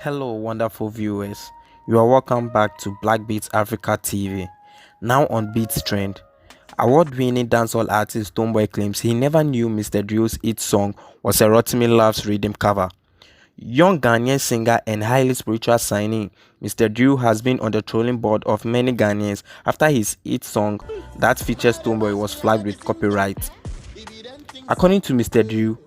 Hello, wonderful viewers. You are welcome back to Black Beats Africa TV. Now on Beats Trend, award-winning dancehall artist Stonebwoy claims he never knew Mr. Drill's hit song was a Rotimi Loves Riddim cover. Young Ghanaian singer and highly spiritual signing, Mr. Drill has been on the trolling board of many Ghanaians after his hit song that features Stonebwoy was flagged with copyright. According to Mr. Drill,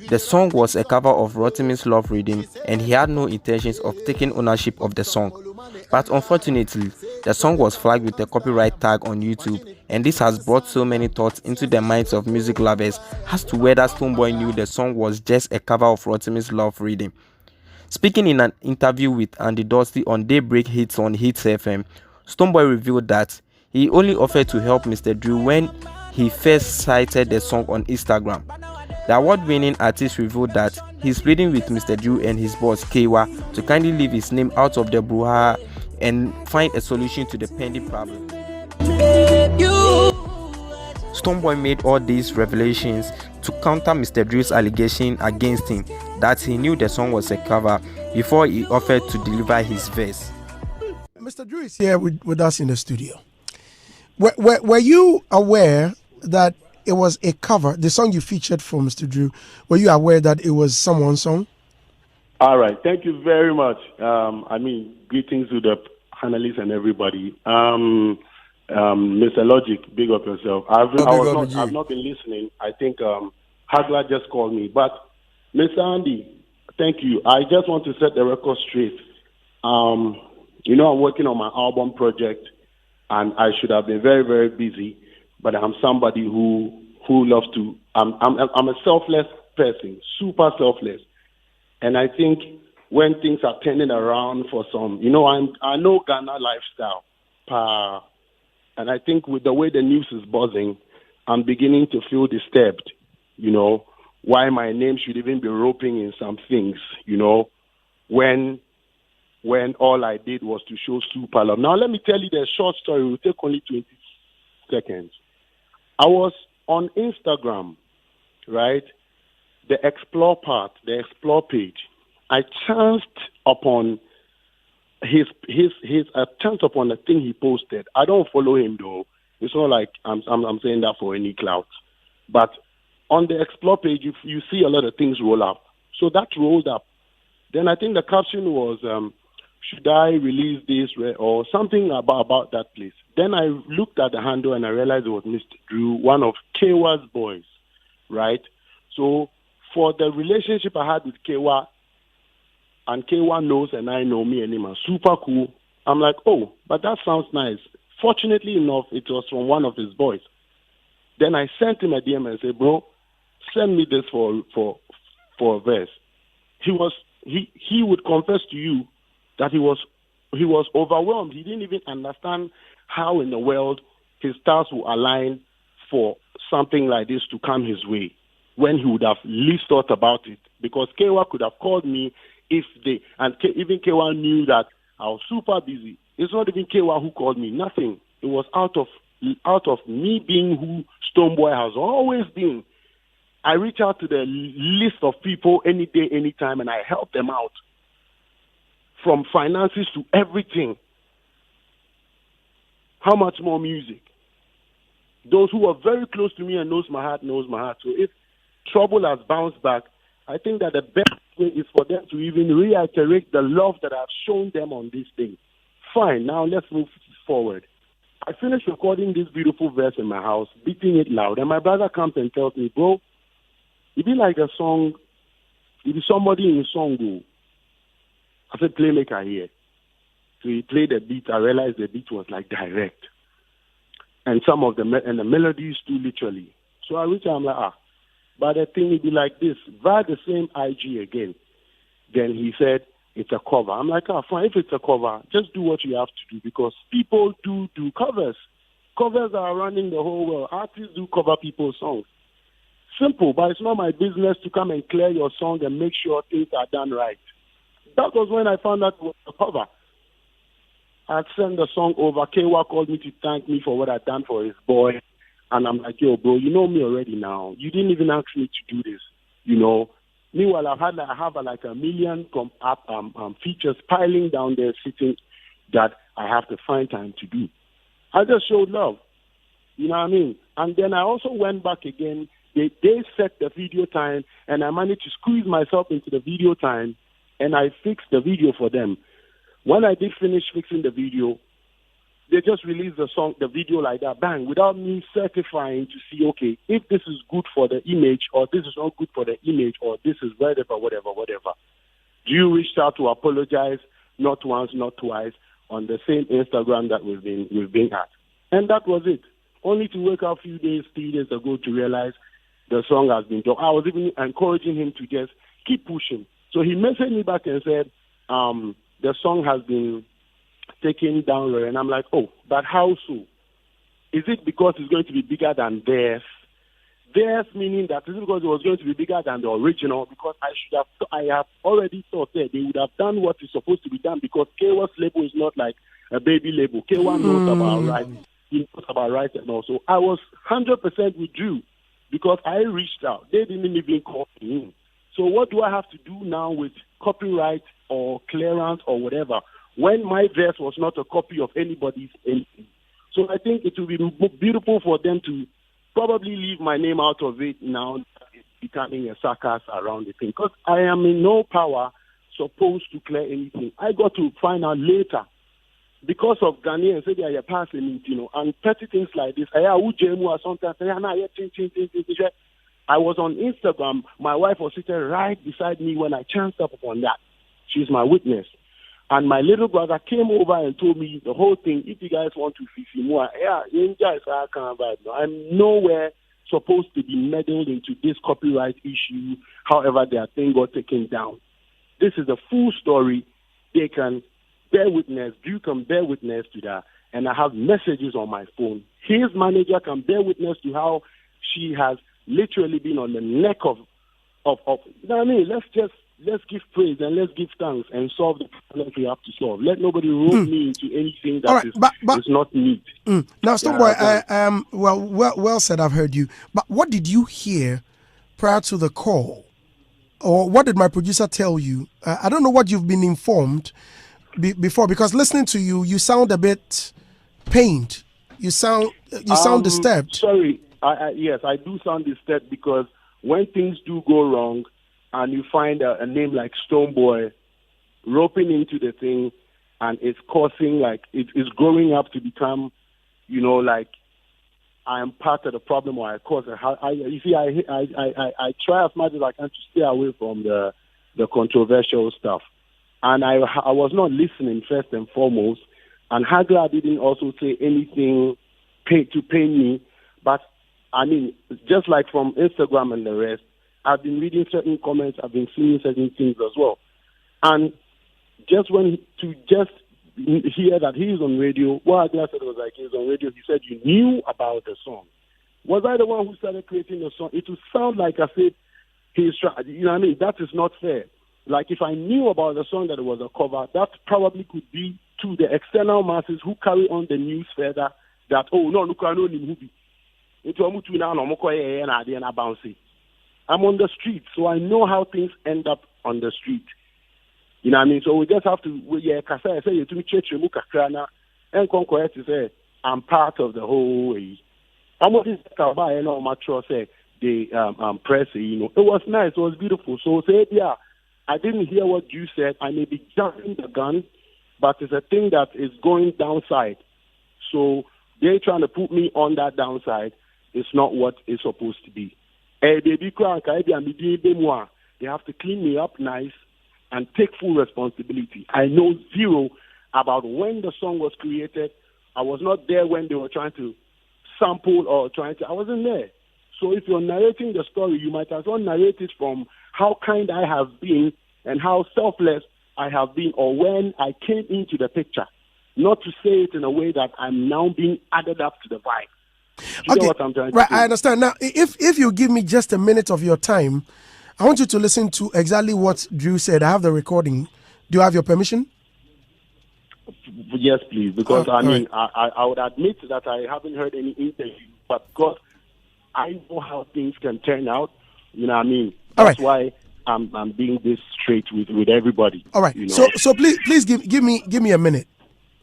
the song was a cover of Rotimi's Love Riddim and he had no intentions of taking ownership of the song. But unfortunately, the song was flagged with a copyright tag on YouTube, and this has brought so many thoughts into the minds of music lovers as to whether Stonebwoy knew the song was just a cover of Rotimi's Love Riddim. Speaking in an interview with Andy Dusty on Daybreak Hits on Hits FM, Stonebwoy revealed that he only offered to help Mr. Drill when he first cited the song on Instagram. The award-winning artist revealed that he's pleading with Mr. Drill and his boss Kaywa to kindly leave his name out of the brouhaha and find a solution to the pending problem. Stonebwoy made all these revelations to counter Mr. Drill's allegation against him that he knew the song was a cover before he offered to deliver his verse. Mr. Drill is here with us in the studio. Were you aware that it was a cover, the song you featured for Mr. Drill? Were you aware that it was someone's song? All right. Thank you very much. Greetings to the panelists and everybody. Mr. Logic, big up yourself. I've not been listening. I think Hagler just called me. But, Mr. Andy, thank you. I just want to set the record straight. I'm working on my album project, and I should have been very, very busy. But I'm somebody who loves to. I'm a selfless person, super selfless, and I think when things are turning around for some, I know Ghana lifestyle, and I think with the way the news is buzzing, I'm beginning to feel disturbed. Why my name should even be roping in some things. When all I did was to show super love. Now let me tell you the short story. It will take only 20 seconds. I was on Instagram, right? The explore page. I chanced upon chanced upon the thing he posted. I don't follow him though. It's not like I'm saying that for any clout. But on the explore page, you see a lot of things roll up. So that rolled up. Then I think the caption was, should I release this or something about that place? Then I looked at the handle and I realized it was Mr. Drew, one of Kaywa's boys, right? So for the relationship I had with Kaywa, and Kaywa knows and I know me and him are super cool, I'm like, oh, but that sounds nice. Fortunately enough, it was from one of his boys. Then I sent him a DM and said, bro, send me this for a verse. He would confess to you that he was overwhelmed. He didn't even understand how in the world his stars will align for something like this to come his way when he would have least thought about it. Because Kaywa could have called me even Kaywa knew that I was super busy. It's not even Kaywa who called me, nothing. It was out of me being who Stonebwoy has always been. I reach out to the list of people any day, anytime, and I help them out. From finances to everything. How much more music? Those who are very close to me and knows my heart. So if trouble has bounced back, I think that the best way is for them to even reiterate the love that I've shown them on this thing. Fine, now let's move forward. I finished recording this beautiful verse in my house, beating it loud, and my brother comes and tells me, bro, it be like a song, it is somebody in a song, go. I said, play make I hear. So he played the beat. I realized the beat was like direct. And some of the melodies too, literally. So I reached out, I'm like, but the thing would be like this. Via the same IG again. Then he said, it's a cover. I'm like, fine, if it's a cover, just do what you have to do because people do covers. Covers are running the whole world. Artists do cover people's songs. Simple, but it's not my business to come and clear your song and make sure things are done right. That was when I found out it was a cover. I'd sent the song over. Kaywa called me to thank me for what I'd done for his boy. And I'm like, yo, bro, you know me already now. You didn't even ask me to do this. Meanwhile, I have like a million features piling down there sitting that I have to find time to do. I just showed love. You know what I mean? And then I also went back again. They set the video time, and I managed to squeeze myself into the video time, and I fixed the video for them. When I did finish fixing the video, they just released the video like that, bang, without me certifying to see, okay, if this is good for the image, or this is not good for the image, or this is whatever. You reached out to apologize, not once, not twice, on the same Instagram that we've been at. And that was it. Only to wake up 3 days ago to realize the song has been done. I was even encouraging him to just keep pushing. So he messaged me back and said, the song has been taken down, and I'm like, oh, but how so? Is it because it's going to be bigger than theirs? Theirs meaning that is it because it was going to be bigger than the original? Because I have already thought that they would have done what is supposed to be done, because Kaywa's label is not like a baby label. Kaywa knows about rights. He knows about rights and all. So I was 100% with Drew because I reached out. They didn't even call me. So what do I have to do now with copyright or clearance or whatever when my verse was not a copy of anybody's anything? So I think it will be beautiful for them to probably leave my name out of it now. It's becoming a circus around the thing, because I am in no power supposed to clear anything. I got to find out later because of Ghanaians say they are passing it, and petty things like this. I was on Instagram. My wife was sitting right beside me when I chanced up upon that. She's my witness. And my little brother came over and told me the whole thing. If you guys want to see more, I'm nowhere supposed to be meddled into this copyright issue. However, their thing got taken down. This is the full story. They can bear witness. You can bear witness to that. And I have messages on my phone. His manager can bear witness to how she has literally been on the neck of you know what I mean? Let's give praise and let's give thanks and solve the problems we have to solve. Let nobody rope me into anything that is not neat. Now, Stonebwoy, well said. I've heard you. But what did you hear prior to the call, or what did my producer tell you? I don't know what you've been informed before, because listening to you, you sound a bit pained. You sound disturbed. Sorry. Yes, I do sound disturbed, because when things do go wrong, and you find a name like Stonebwoy roping into the thing, and it's causing, like, it's growing up to become, like I am part of the problem, or I cause it. You see, I try as much as I can to stay away from the controversial stuff. And I was not listening first and foremost. And Hagla didn't also say anything to pain me. But, I mean, just like from Instagram and the rest, I've been reading certain comments, I've been seeing certain things as well. And just hear that he's on radio, what I said was like, he's on radio, he said you knew about the song. Was I the one who started creating the song? It would sound like I said, you know what I mean? That is not fair. Like, if I knew about the song that it was a cover, that probably could be to the external masses who carry on the news further that, oh, no, look, I know him. I'm on the street, so I know how things end up on the street. You know what I mean? So we just have to, say, I'm part of the whole way. I'm what is the press, it was nice, it was beautiful. So say, yeah, I didn't hear what you said. I may be jumping the gun, but it's a thing that is going downside. So they're trying to put me on that downside. It's not what it's supposed to be. They have to clean me up nice and take full responsibility. I know zero about when the song was created. I was not there when they were trying to sample or I wasn't there. So if you're narrating the story, you might as well narrate it from how kind I have been and how selfless I have been, or when I came into the picture. Not to say it in a way that I'm now being added up to the vibe. You know what I'm trying to say? I understand. Now, if you give me just a minute of your time, I want you to listen to exactly what Drew said. I have the recording. Do you have your permission? Yes, please. Because, I would admit that I haven't heard any interview, but because I know how things can turn out, you know what I mean? That's why I'm being this straight with everybody. All right. You know? So please give me a minute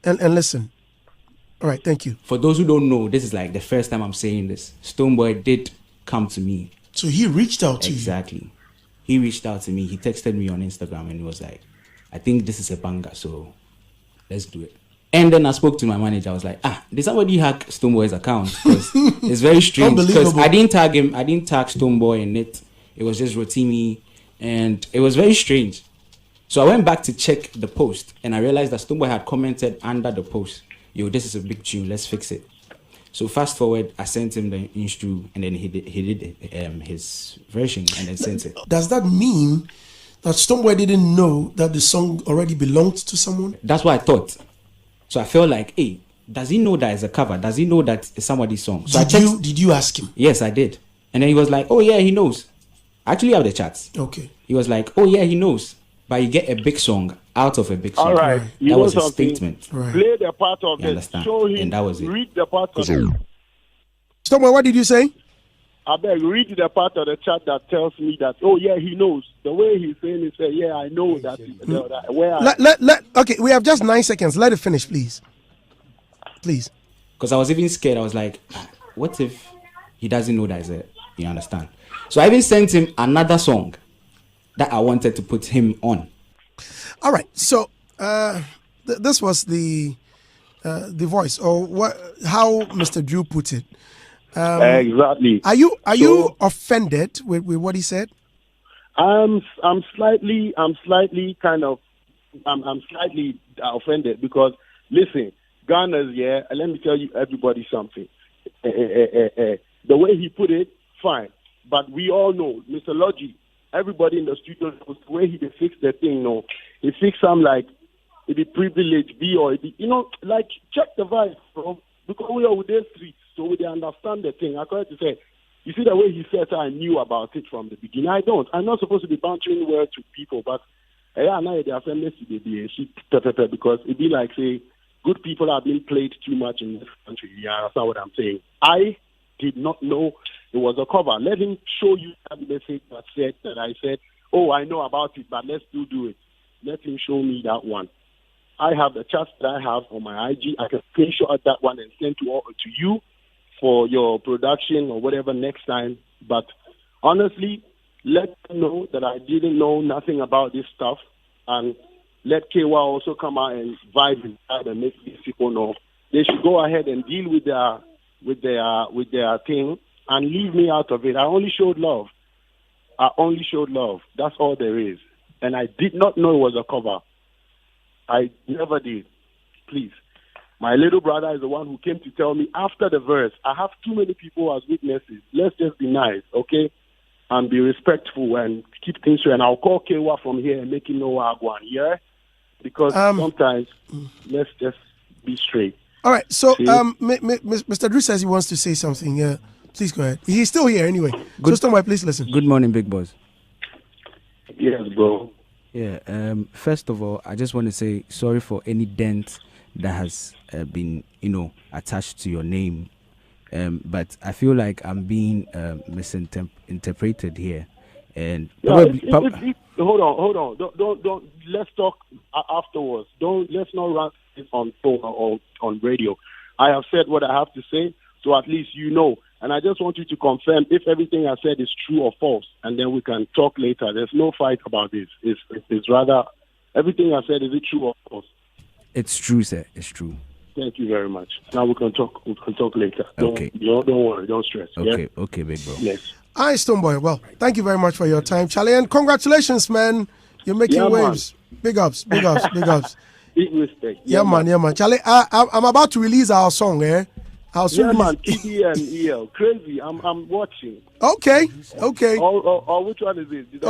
and listen. All right. Thank you. For those who don't know, this is like the first time I'm saying this. Stonebwoy did come to me. So he reached out to you. Exactly. He reached out to me. He texted me on Instagram and he was like, I think this is a banger, so let's do it. And then I spoke to my manager. I was like, did somebody hack Stonebwoy's account? Because it's very strange. Because I didn't tag him. I didn't tag Stonebwoy in it. It was just Rotimi. And it was very strange. So I went back to check the post. And I realized that Stonebwoy had commented under the post, yo, this is a big tune. Let's fix it. So fast forward, I sent him the instru. And then he did his version and then sent it. Does that mean that Stonebwoy didn't know that the song already belonged to someone? That's what I thought. So I felt like, hey, does he know that it's a cover? Does he know that it's somebody's song? So did you ask him? Yes, I did. And then he was like, oh yeah, he knows. I actually have the chats. Okay. He was like, oh yeah, he knows. But you get a big song out of a big song. All right. That was a statement. Right. Play the part of You it. understand? Show him. And that was it. Read the part of it. Stonebwoy, what did you say? I beg, read the part of the chat that tells me that, oh yeah, he knows. The way he's saying it, say, yeah, I know that. Okay, we have just 9 seconds. Let it finish, please. Please. Because I was even scared. I was like, what if he doesn't know that it's a, you understand? So I even sent him another song that I wanted to put him on. All right. So this was the voice, or how Mr. Drew put it. Exactly. Are you offended with what he said? I'm slightly offended because listen, Ghana's let me tell you everybody something. The way he put it, fine. But we all know, Mr. Logi, everybody in the studio knows the way he fixed the thing, no. He fixed some like it be privilege, be or it be, like check the vibe, bro. Because we are with the streets, so we understand the thing. I got to say, you see the way he said, I knew about it from the beginning. I don't. I'm not supposed to be bantering words to people, but now they are famous because it be like say good people are being played too much in this country. Yeah, that's not what I'm saying. I did not know it was a cover. Let him show you that message that I said, oh, I know about it, but let's still do it. Let him show me that one. I have the chat that I have on my IG. I can screenshot that one and send to you for your production or whatever next time. But honestly, let them know that I didn't know nothing about this stuff, and let Kaywa also come out and vibe inside and make these people know. They should go ahead and deal with their thing and leave me out of it. I only showed love. That's all there is. And I did not know it was a cover. I never did. Please. My little brother is the one who came to tell me after the verse. I have too many people as witnesses. Let's just be nice, okay? And be respectful and keep things straight. And I'll call Kaywa from here and make him know where I go on, yeah? Because sometimes, let's just be straight. All right, so Mr. Drew says he wants to say something. Yeah, please go ahead. He's still here anyway. So Stonebwoy, please listen. Good morning, big boss. Yes, bro. Yeah, first of all, I just want to say sorry for any dent that has been, attached to your name. But I feel like I'm being misinterpreted here. And hold on. Don't. Let's talk afterwards. Let's not run it on phone or on radio. I have said what I have to say, so at least you know. And I just want you to confirm if everything I said is true or false, and then we can talk later. There's no fight about this. It's rather everything I said, is it true or false? It's true, sir. It's true. Thank you very much. Now we can talk. We can talk later. Okay. Don't worry. Don't stress. Okay. Yeah? Okay, big bro. Yes. All right, Stonebwoy. Well, thank you very much for your time, Charlie, and congratulations, man. You're making waves. Man. Big ups. Big respect. Yeah, man. Charlie, I'm about to release our song, eh? Man, TD and EL. Crazy. I'm watching. Okay. Or which one is it?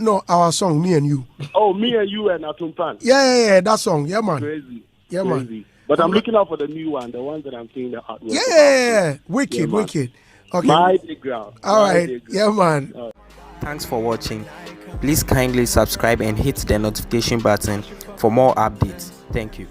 No, our song, Me and You. Oh, Me and You and Atumpan. Yeah, that song. Yeah, man. Crazy. Yeah, crazy. Man. But I'm looking out for the new one, the ones that I'm seeing the artwork. Yeah, wicked. Okay. My background. All right. Yeah, man. Thanks for watching. Please kindly subscribe and hit the notification button for more updates. Thank you.